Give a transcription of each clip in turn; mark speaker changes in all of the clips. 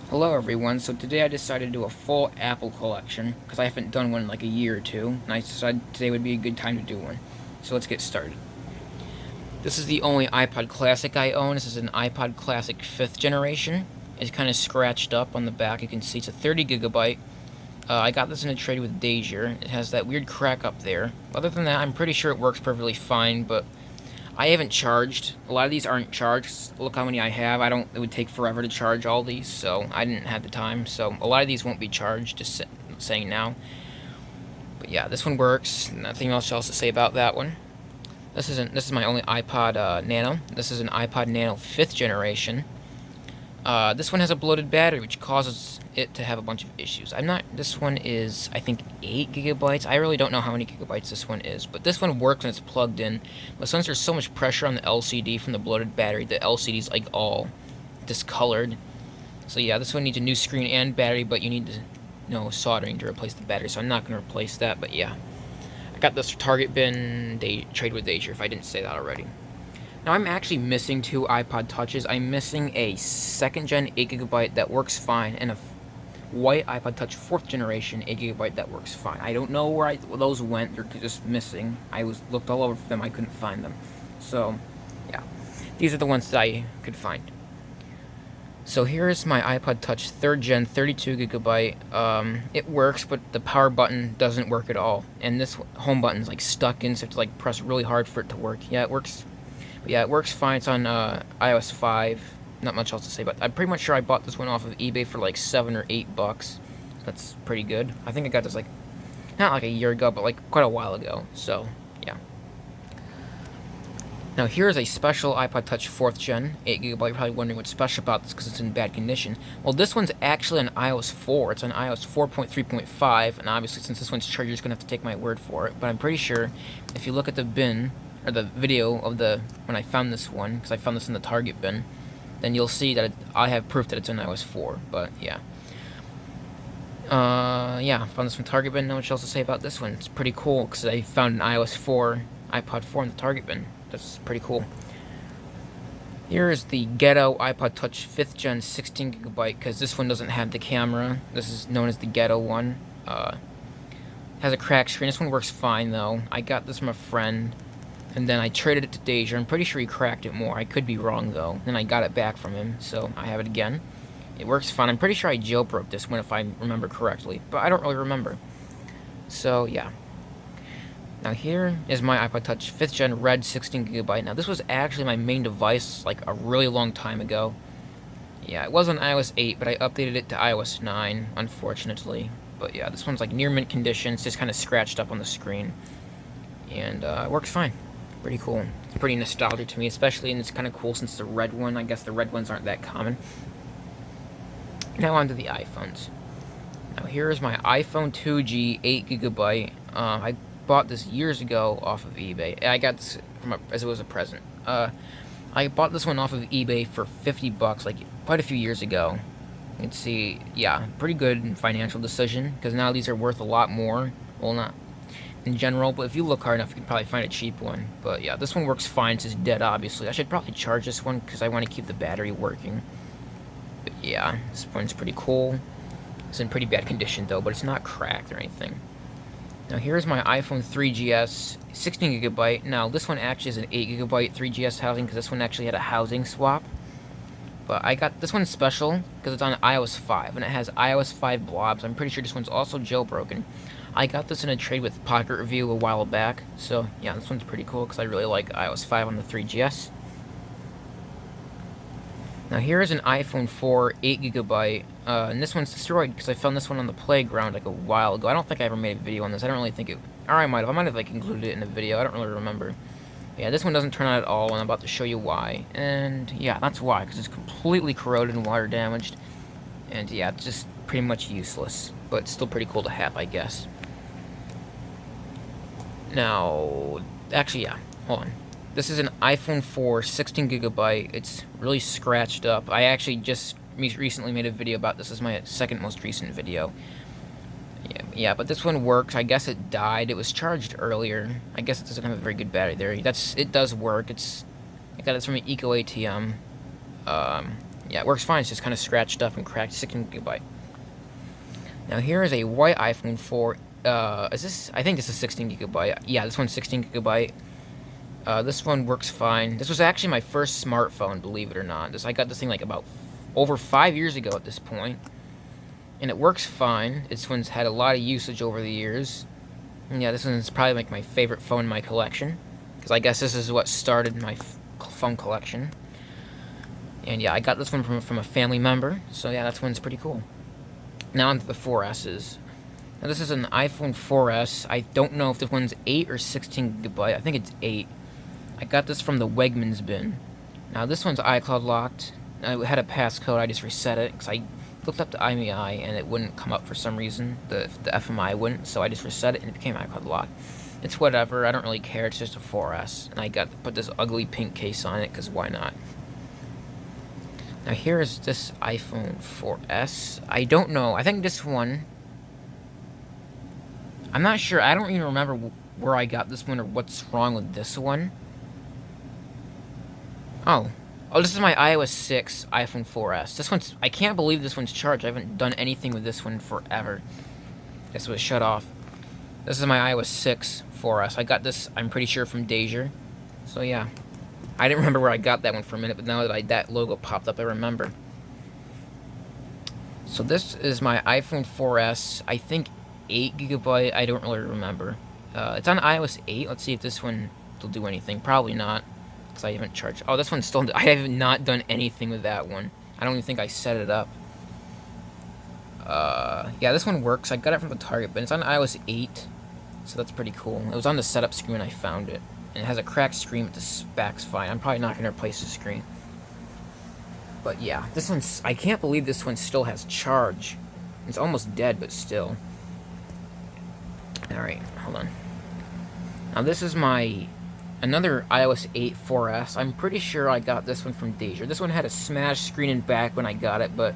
Speaker 1: Hello everyone, so today I decided to do a full Apple collection, because I haven't done one in like a year or two, and I decided today would be a good time to do one. So let's get started. This is the only iPod Classic I own. This is an iPod Classic 5th generation. It's kind of scratched up on the back. You can see it's a 30 gigabyte. I got this in a trade with Dazier. It has that weird crack up there. Other than that, I'm pretty sure it works perfectly fine, but I haven't charged. A lot of these aren't charged. Look how many I have. It would take forever to charge all these, so I didn't have the time. So a lot of these won't be charged, just saying now. But yeah, this one works. Nothing else to say about that one. This is my only iPod Nano. This is an iPod Nano 5th generation. This one has a bloated battery, which causes it to have a bunch of issues. This one is, I think, 8 gigabytes. I really don't know how many gigabytes this one is, but this one works when it's plugged in. But since there's so much pressure on the LCD from the bloated battery, the LCD's like all discolored. So yeah, this one needs a new screen and battery, but you need soldering to replace the battery, so I'm not going to replace that, but yeah. I got this Target bin trade with Dazier, if I didn't say that already. Now I'm actually missing two iPod Touches. I'm missing a 2nd gen 8 GB that works fine, and a white iPod Touch 4th generation 8 GB that works fine. I don't know where those went. They're just missing. Looked all over for them. I couldn't find them. So, yeah, these are the ones that I could find. So here's my iPod Touch 3rd gen 32 GB. It works, but the power button doesn't work at all, and this home button's like stuck in, so you have to like press really hard for it to work. Yeah, it works. Yeah, it works fine. It's on iOS 5. Not much else to say, but I'm pretty much sure I bought this one off of eBay for like $7 or $8. So that's pretty good. I think I got this like, not like a year ago, but like quite a while ago. So, yeah. Now here's a special iPod Touch 4th gen, 8 GB. You're probably wondering what's special about this because it's in bad condition. Well, this one's actually on iOS 4. It's on iOS 4.3.5, and obviously since this one's charged, you're just going to have to take my word for it. But I'm pretty sure if you look at the bin, or the video of when I found this one, because I found this in the Target bin, then you'll see that I have proof that it's in iOS 4, but yeah. Yeah, I found this from Target bin. Not much else to say about this one. It's pretty cool, because I found an iOS 4 iPod 4 in the Target bin. That's pretty cool. Here is the Ghetto iPod Touch 5th gen 16 GB, because this one doesn't have the camera. This is known as the Ghetto one. Has a cracked screen. This one works fine, though. I got this from a friend, and then I traded it to Dazier. I'm pretty sure he cracked it more. I could be wrong, though. Then I got it back from him, so I have it again. It works fine. I'm pretty sure I jailbroke this one, if I remember correctly, but I don't really remember. So, yeah. Now here is my iPod Touch 5th gen red 16 GB. Now this was actually my main device like a really long time ago. Yeah, it was on iOS 8, but I updated it to iOS 9, unfortunately. But yeah, this one's like near mint condition. It's just kind of scratched up on the screen. And it works fine. Pretty cool. It's pretty nostalgic to me, especially, and it's kind of cool since it's a red one. I guess the red ones aren't that common. Now on to the iPhones. Now here is my iPhone 2G 8 GB. I bought this years ago off of eBay. I got this as it was a present. I bought this one off of eBay for $50, like quite a few years ago. You can see, yeah, pretty good financial decision, because now these are worth a lot more. Well, not in general, but if you look hard enough, you can probably find a cheap one. But yeah, this one works fine. It's just dead, obviously. I should probably charge this one because I want to keep the battery working. But yeah, this one's pretty cool. It's in pretty bad condition, though, but it's not cracked or anything. Now here's my iPhone 3GS 16 GB. Now this one actually is an 8 GB 3GS housing, because this one actually had a housing swap. But I got this one special because it's on iOS 5, and it has iOS 5 blobs. I'm pretty sure this one's also jailbroken. I got this in a trade with Pocket Review a while back, so yeah, this one's pretty cool because I really like iOS 5 on the 3GS. Now here is an iPhone 4 8 GB, and this one's destroyed because I found this one on the playground like a while ago. I don't think I ever made a video on this. I don't really think it, or I might have like included it in a video. I don't really remember. But yeah, this one doesn't turn out at all, and I'm about to show you why. And yeah, that's why, because it's completely corroded and water damaged. And yeah, it's just pretty much useless, but it's still pretty cool to have, I guess. Now, actually, yeah, hold on. This is an iPhone 4 16 GB. It's really scratched up. I actually just recently made a video about this. This is my second most recent video. Yeah, but this one works. I guess it died. It was charged earlier. I guess it doesn't have a very good battery there. It does work. I got this from an Eco ATM. Yeah, it works fine. It's just kind of scratched up and cracked. 16GB. Now here is a white iPhone 4. Is this? I think this is 16GB. Yeah, this one's 16GB. This one works fine. This was actually my first smartphone, believe it or not. I got this thing like about over 5 years ago at this point, and it works fine. This one's had a lot of usage over the years. And yeah, this one's probably like my favorite phone in my collection, because I guess this is what started my phone collection. And yeah, I got this one from a family member, so yeah, that one's pretty cool. Now onto the 4S's. Now this is an iPhone 4S. I don't know if this one's 8 or 16GB. I think it's 8. I got this from the Wegmans bin. Now this one's iCloud locked. I had a passcode. I just reset it because I looked up the IMEI and it wouldn't come up for some reason. The FMI wouldn't, so I just reset it and it became iCloud locked. It's whatever. I don't really care. It's just a 4S, and I got to put this ugly pink case on it because why not? Now here is this iPhone 4S. I don't know. I think this one... I'm not sure. I don't even remember where I got this one or what's wrong with this one. Oh, this is my iOS 6 iPhone 4S. This one's... I can't believe this one's charged. I haven't done anything with this one forever. Guess it was shut off. This is my iOS 6 4S. I got this, I'm pretty sure, from Dazer. So yeah. I didn't remember where I got that one for a minute, but now that that logo popped up, I remember. So this is my iPhone 4S. I think 8GB. I don't really remember. It's on iOS 8. Let's see if this one will do anything. Probably not, because I haven't charged. Oh, this one's still... I have not done anything with that one. I don't even think I set it up. Yeah, this one works. I got it from the Target, but it's on iOS 8, so that's pretty cool. It was on the setup screen when I found it. And it has a cracked screen, but the back's fine. I'm probably not going to replace the screen. But yeah, this one's... I can't believe this one still has charge. It's almost dead, but still. Alright, hold on. Now this is my... another iOS 8 4S. I'm pretty sure I got this one from Dazer. This one had a smashed screen and back when I got it, but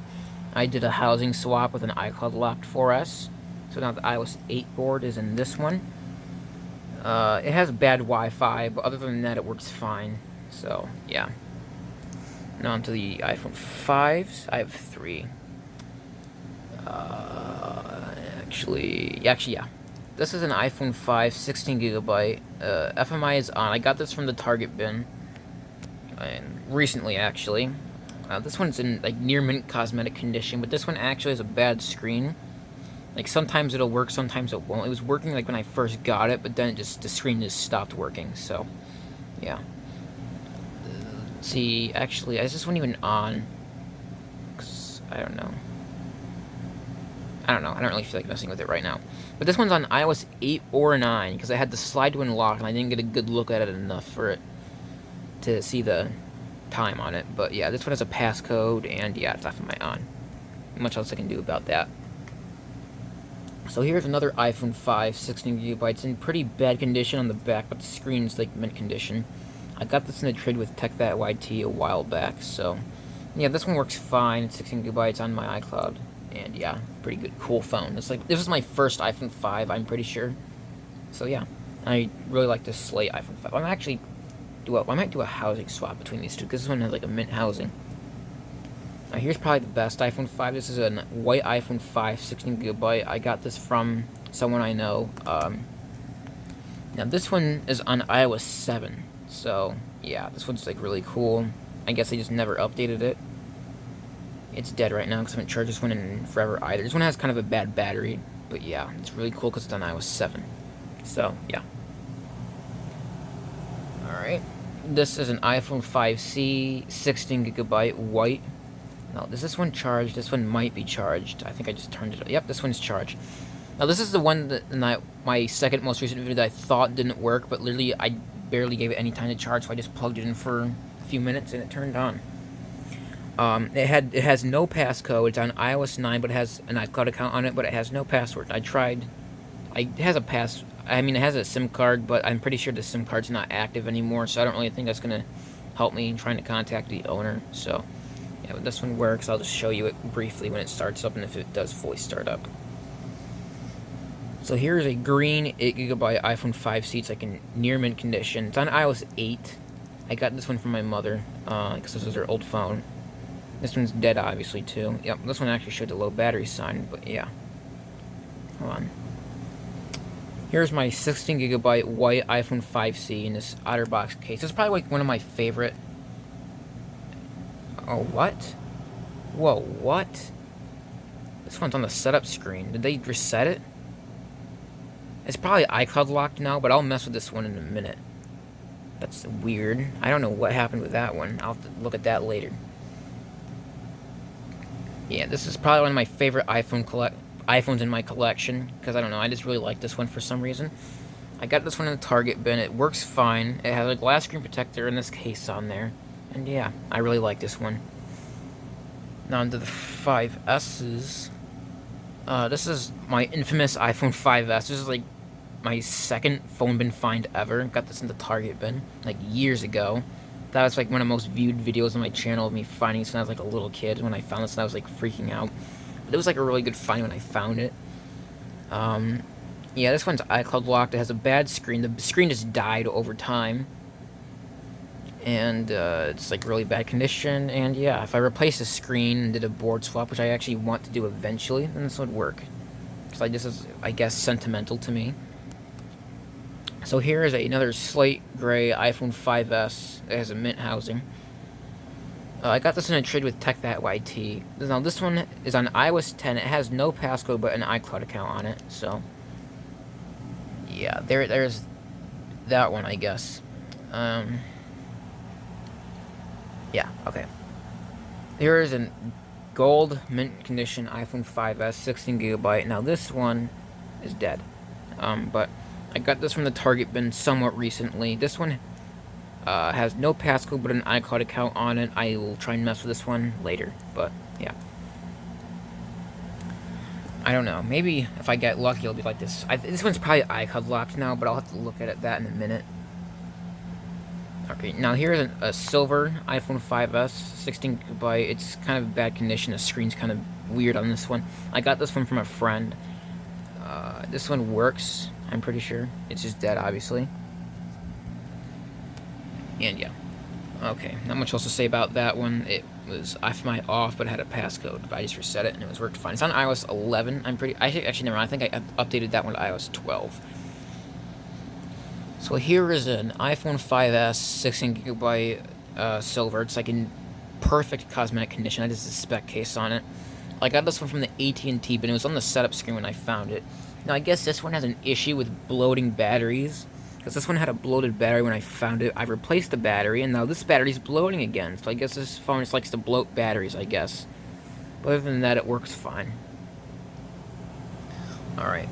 Speaker 1: I did a housing swap with an iCloud locked 4S. So now the iOS 8 board is in this one. It has bad Wi-Fi, but other than that, it works fine. So, yeah. Now onto the iPhone 5s. I have 3. Actually, yeah. This is an iPhone 5, 16GB. FMI is on. I got this from the Target bin. And recently, actually. This one's in, like, near mint cosmetic condition, but this one actually has a bad screen. Like, sometimes it'll work, sometimes it won't. It was working, like, when I first got it, but then the screen just stopped working, so, yeah. Let's see, actually, is this one even on? 'Cause, I don't know. I don't really feel like messing with it right now. But this one's on iOS 8 or 9, because I had the slide to unlock, and I didn't get a good look at it enough for it to see the time on it. But, yeah, this one has a passcode, and, yeah, it's FMI on. Not much else I can do about that. So here's another iPhone 5, 16GB. It's in pretty bad condition on the back, but the screen's like mint condition. I got this in a trade with TechThatYT a while back, so yeah, this one works fine. It's 16GB on my iCloud, and yeah, pretty good, cool phone. This is my first iPhone 5, I'm pretty sure. So yeah, I really like this Slate iPhone 5. I might do a housing swap between these two, because this one has like a mint housing. Now here's probably the best iPhone 5. This is a white iPhone 5, 16GB. I got this from someone I know. Now this one is on iOS 7. So, yeah, this one's like really cool. I guess I just never updated it. It's dead right now because I haven't charged this one in forever either. This one has kind of a bad battery. But yeah, it's really cool because it's on iOS 7. So, yeah. Alright. This is an iPhone 5C, 16GB white. Now, is this one charged? This one might be charged. I think I just turned it up. Yep, this one's charged. Now, this is the one that in my second most recent video that I thought didn't work, but literally I barely gave it any time to charge, so I just plugged it in for a few minutes and it turned on. It has no passcode. It's on iOS 9, but it has an iCloud account on it, but it has no password. I tried. It has a SIM card, but I'm pretty sure the SIM card's not active anymore, so I don't really think that's gonna help me in trying to contact the owner. So. Yeah, but this one works. I'll just show you it briefly when it starts up and if it does fully start up. So here's a green 8GB iPhone 5C. It's like in near mint condition. It's on iOS 8. I got this one from my mother because this was her old phone. This one's dead, obviously, too. Yep, this one actually showed the low battery sign, but yeah. Hold on. Here's my 16GB white iPhone 5C in this OtterBox case. This is probably like one of my favorite... Oh, what? Whoa, what? This one's on the setup screen. Did they reset it? It's probably iCloud locked now, but I'll mess with this one in a minute. That's weird. I don't know what happened with that one. I'll have to look at that later. Yeah, this is probably one of my favorite iPhones in my collection, because I don't know, I just really like this one for some reason. I got this one in the Target bin. It works fine. It has a glass screen protector and this case on there. And yeah, I really like this one. Now onto the 5Ss. This is my infamous iPhone 5S. This is like my second phone bin find ever. Got this in the Target bin, like years ago. That was like one of the most viewed videos on my channel of me finding this when I was like a little kid. When I found this, I was like freaking out. But it was like a really good find when I found it. Yeah, this one's iCloud locked. It has a bad screen. The screen just died over time. And it's like really bad condition. And yeah, if I replace the screen and did a board swap, which I actually want to do eventually, then this would work. Because this is, I guess, sentimental to me. So here is another slate gray iPhone 5S. It has a mint housing. I got this in a trade with TechThatYT. Now this one is on iOS 10. It has no passcode but an iCloud account on it. So yeah, there's that one, I guess. Yeah, okay. Here is a gold mint condition iPhone 5S 16GB. Now this one is dead. But I got this from the Target bin somewhat recently. This one has no passcode but an iCloud account on it. I will try and mess with this one later, but yeah. I don't know. Maybe if I get lucky, it'll be like this. This one's probably iCloud locked now, but I'll have to look at that in a minute. Okay, now here's a silver iPhone 5S 16GB. It's kind of bad condition. The screen's kind of weird on this one. I got this one from a friend. This one works, I'm pretty sure. It's just dead, obviously. And yeah. Okay, not much else to say about that one. It was off, but it had a passcode. But I just reset it and it was worked fine. It's on iOS 11. Actually, never mind. I think I updated that one to iOS 12. So here is an iPhone 5S 16GB silver. It's like in perfect cosmetic condition. I just a spec case on it. I got this one from the AT&T, but it was on the setup screen when I found it. Now I guess this one has an issue with bloating batteries, because this one had a bloated battery when I found it. I replaced the battery, and now this battery's bloating again. So I guess this phone just likes to bloat batteries, I guess. But other than that, it works fine. Alright.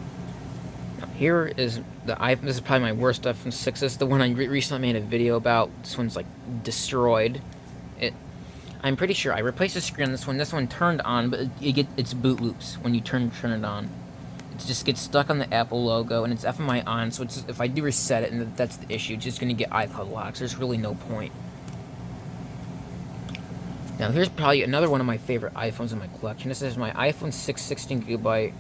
Speaker 1: Here is this is probably my worst iPhone 6. This is the one I recently made a video about. This one's like destroyed. I'm pretty sure I replaced the screen on this one. This one turned on, but it's boot loops when you turn it on. It just gets stuck on the Apple logo, and it's FMI on. So if I do reset it, and that's the issue, it's just gonna get iCloud locked. So there's really no point. Now here's probably another one of my favorite iPhones in my collection. This is my iPhone 6 16GB. It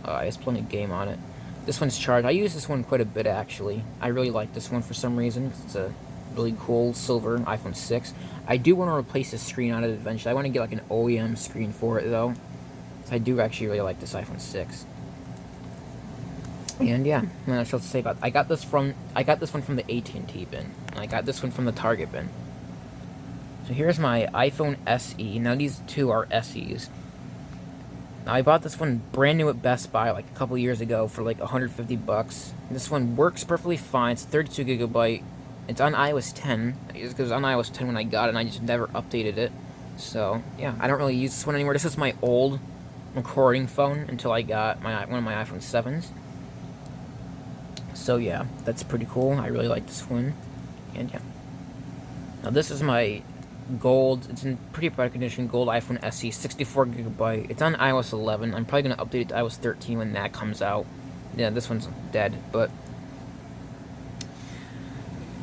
Speaker 1: has plenty of game on it. This one's charged. I use this one quite a bit, actually. I really like this one for some reason. It's a really cool silver iPhone 6. I do want to replace the screen on it eventually. I want to get like an OEM screen for it, though. So I do actually really like this iPhone 6. And yeah, not much else to say about it. I got this one from the AT&T bin. And I got this one from the Target bin. So here's my iPhone SE. Now these two are SEs. I bought this one brand new at Best Buy like a couple years ago for like 150 bucks. This one works perfectly fine. It's 32GB. It's on iOS 10. It was on iOS 10 when I got it, and I just never updated it. So yeah, I don't really use this one anymore. This is my old recording phone until I got one of my iPhone 7s. So yeah, that's pretty cool. I really like this one. And yeah. Now this is my gold, it's in pretty bad condition, gold iPhone SE, 64GB. It's on iOS 11. I'm probably going to update it to iOS 13 when that comes out. Yeah, this one's dead, but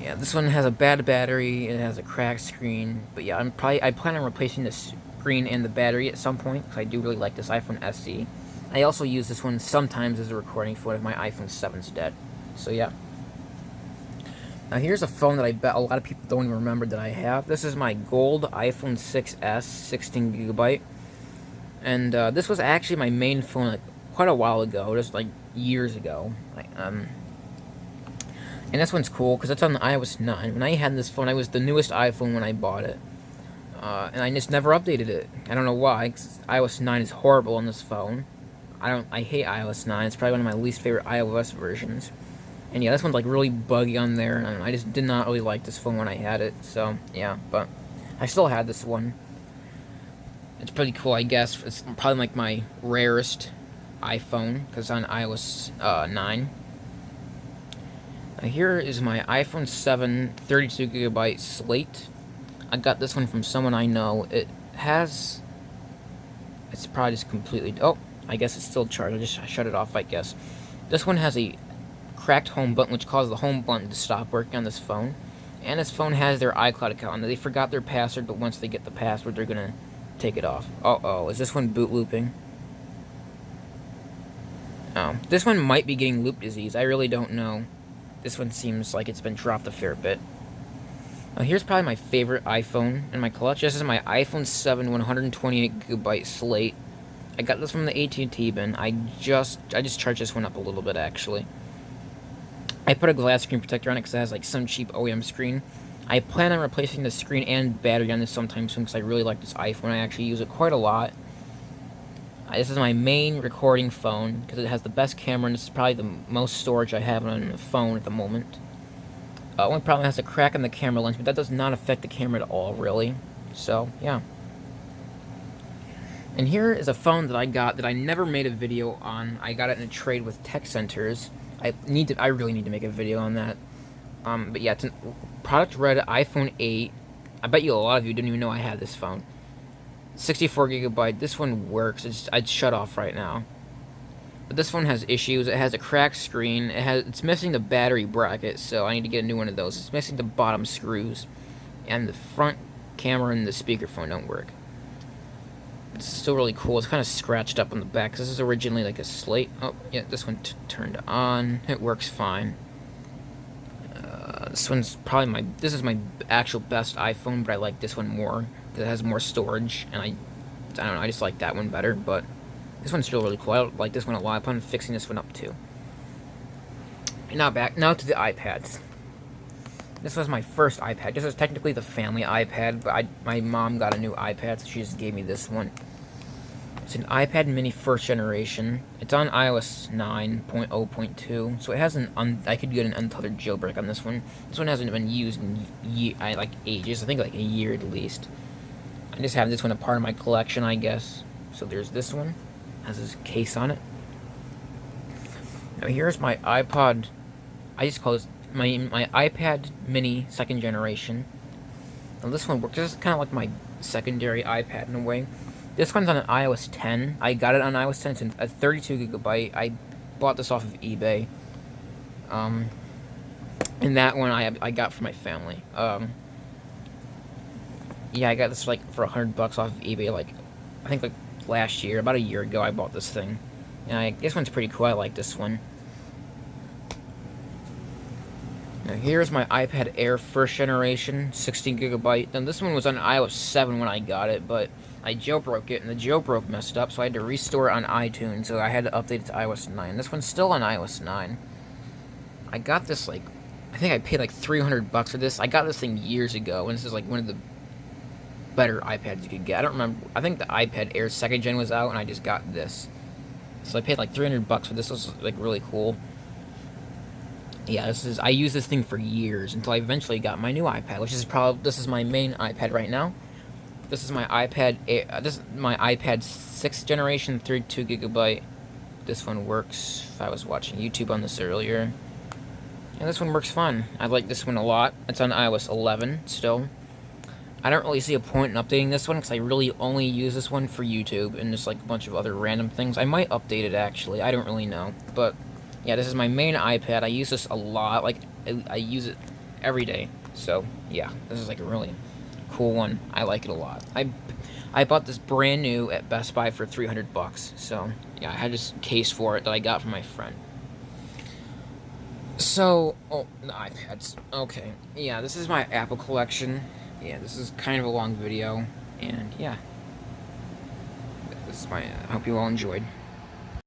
Speaker 1: yeah, this one has a bad battery, it has a cracked screen, but yeah, I plan on replacing the screen and the battery at some point, because I do really like this iPhone SE. I also use this one sometimes as a recording phone if my iPhone 7's dead, so yeah. Now here's a phone that I bet a lot of people don't even remember that I have. This is my gold iPhone 6s, 16 GB. And this was actually my main phone like quite a while ago, just like years ago. And this one's cool because it's on the iOS 9. When I had this phone, I was the newest iPhone when I bought it. And I just never updated it. I don't know why, because iOS 9 is horrible on this phone. I hate iOS 9. It's probably one of my least favorite iOS versions. And yeah, this one's like really buggy on there, and I just did not really like this phone when I had it. So yeah, but I still had this one. It's pretty cool, I guess. It's probably like my rarest iPhone because it's on iOS 9. Now here is my iPhone 7 32 GB Slate. I got this one from someone I know. It's probably just completely. Oh, I guess it's still charged. I just shut it off, I guess. This one has a cracked home button, which causes the home button to stop working on this phone. And this phone has their iCloud account. They forgot their password, but once they get the password, they're gonna take it off. Uh-oh, is this one boot looping? Oh, this one might be getting loop disease. I really don't know. This one seems like it's been dropped a fair bit. Now here's probably my favorite iPhone in my collection. This is my iPhone 7 128 GB Slate. I got this from the AT&T bin. I just charged this one up a little bit, actually. I put a glass screen protector on it because it has like some cheap OEM screen. I plan on replacing the screen and battery on this sometime soon because I really like this iPhone. I actually use it quite a lot. This is my main recording phone because it has the best camera, and this is probably the most storage I have on the phone at the moment. One problem, has a crack in the camera lens, but that does not affect the camera at all, really. So, yeah. And here is a phone that I got that I never made a video on. I got it in a trade with Tech Centers. I really need to make a video on that. But yeah, it's a product red iPhone 8. I bet you a lot of you didn't even know I had this phone. 64 GB. This one works. I'd shut off right now. But this phone has issues. It has a cracked screen. It's missing the battery bracket, so I need to get a new one of those. It's missing the bottom screws, and the front camera and the speakerphone don't work. It's still really cool. It's kind of scratched up on the back. This is originally like a slate. Oh, yeah, this one turned on. It works fine. This one's probably this is my actual best iPhone, but I like this one more because it has more storage, and I don't know, I just like that one better, but this one's still really cool. I like this one a lot. I plan on fixing this one up too. And now to the iPads. This was my first iPad. This was technically the family iPad, but my mom got a new iPad, so she just gave me this one. It's an iPad mini first generation. It's on iOS 9.0.2, so it has I could get an untethered jailbreak on this one. This one hasn't been used in like ages. I think like a year at least. I just have this one a part of my collection, I guess. So there's this one. Has this case on it. Now here's my iPod. I just call this my iPad mini second generation. Now this one works. This is kind of like my secondary iPad in a way. This one's on an iOS 10. I got it on iOS 10. It's a 32 GB. I bought this off of eBay. And that one I got for my family. Yeah, I got this like for $100 off of eBay. Like, I think like last year, about a year ago, I bought this thing. And this one's pretty cool. I like this one. Now here's my iPad Air first generation, 16 GB. Now this one was on iOS 7 when I got it, but I jailbroke it, and the jailbroke messed up, so I had to restore it on iTunes, so I had to update it to iOS 9. This one's still on iOS 9. I got this, like, I think I paid like $300 for this. I got this thing years ago, and this is like one of the better iPads you could get. I don't remember. I think the iPad Air 2nd gen was out, and I just got this. So I paid like $300 for this. This was like really cool. Yeah, I used this thing for years until I eventually got my new iPad, which is this is my main iPad right now. This is my iPad. This is my iPad 6th generation, 32 GB. This one works. If I was watching YouTube on this earlier, and this one works fine. I like this one a lot. It's on iOS 11 still. I don't really see a point in updating this one because I really only use this one for YouTube and just like a bunch of other random things. I might update it actually. I don't really know, but yeah, this is my main iPad. I use this a lot. Like I use it every day. So yeah, this is like a really cool one. I like it a lot. I bought this brand new at Best Buy for $300. So yeah, I had this case for it that I got from my friend. So, oh, the iPads. Okay. Yeah, this is my Apple collection. Yeah, this is kind of a long video. And yeah, this is my, I hope you all enjoyed.